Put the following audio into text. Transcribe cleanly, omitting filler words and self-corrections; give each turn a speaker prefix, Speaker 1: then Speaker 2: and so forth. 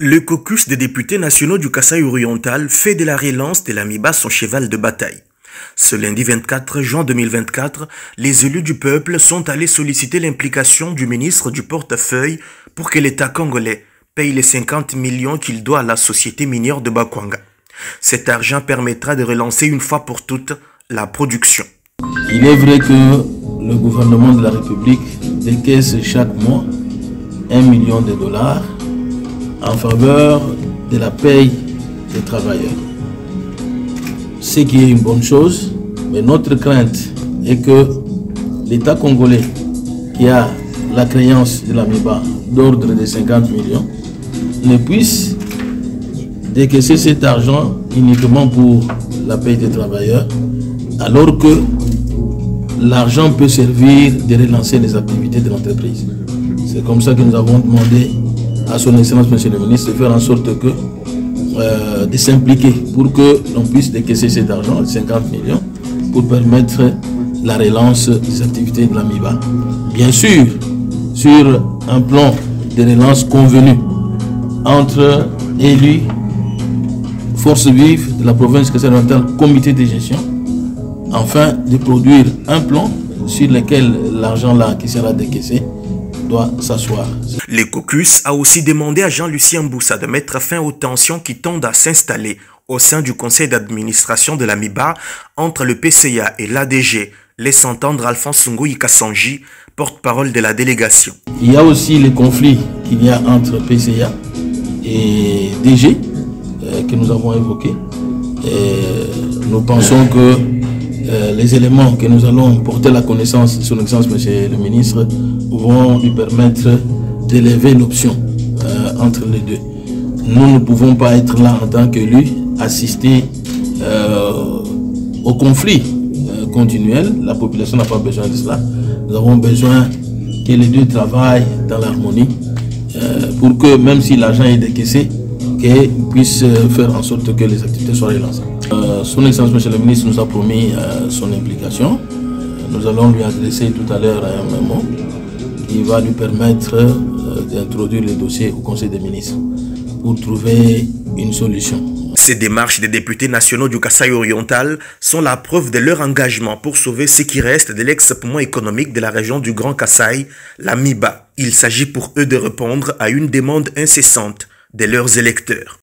Speaker 1: Le caucus des députés nationaux du Kasaï-Oriental fait de la relance de l'AMIBA son cheval de bataille. Ce lundi 24 juin 2024, les élus du peuple sont allés solliciter l'implication du ministre du portefeuille pour que l'État congolais paye les 50 millions qu'il doit à la société minière de Bakwanga. Cet argent permettra de relancer une fois pour toutes la production.
Speaker 2: Il est vrai que le gouvernement de la République décaisse chaque mois 1 million de dollars en faveur de la paye des travailleurs. Ce qui est une bonne chose, mais notre crainte est que l'État congolais, qui a la créance de l'AMIBA d'ordre de 50 millions, ne puisse décaisser cet argent uniquement pour la paye des travailleurs, alors que l'argent peut servir de relancer les activités de l'entreprise. C'est comme ça que nous avons demandé à son Excellence, Monsieur le Ministre, de faire en sorte que de s'impliquer pour que l'on puisse décaisser cet argent, 50 millions, pour permettre la relance des activités de l'AMIBA. Bien sûr, sur un plan de relance convenu entre élus, forces vives de la province Kasaï-Oriental, comité de gestion, afin de produire un plan sur lequel l'argent là qui sera décaissé doit s'asseoir.
Speaker 1: Le caucus a aussi demandé à Jean-Lucien Mboussa de mettre fin aux tensions qui tendent à s'installer au sein du conseil d'administration de l'AMIBA entre le PCA et l'ADG, laisse entendre Alphonse Ngoui Kassanji, porte-parole de la délégation.
Speaker 2: Il y a aussi les conflits qu'il y a entre PCA et DG que nous avons évoqués. Nous pensons que les éléments que nous allons porter à la connaissance de son Excellence, Monsieur le Ministre, vont lui permettre d'élever l'option entre les deux. Nous ne pouvons pas être là en tant qu'élus, assister au conflit continuel. La population n'a pas besoin de cela. Nous avons besoin que les deux travaillent dans l'harmonie pour que, même si l'argent est décaissé, qu'ils puissent faire en sorte que les activités soient relancées. Son Excellence, Monsieur le Ministre, nous a promis son implication. Nous allons lui adresser tout à l'heure un mémo qui va lui permettre d'introduire le dossier au Conseil des ministres pour trouver une solution.
Speaker 1: Ces démarches des députés nationaux du Kasaï-Oriental sont la preuve de leur engagement pour sauver ce qui reste de l'ex-poumon économique de la région du Grand Kasaï, l'AMIBA. Il s'agit pour eux de répondre à une demande incessante de leurs électeurs.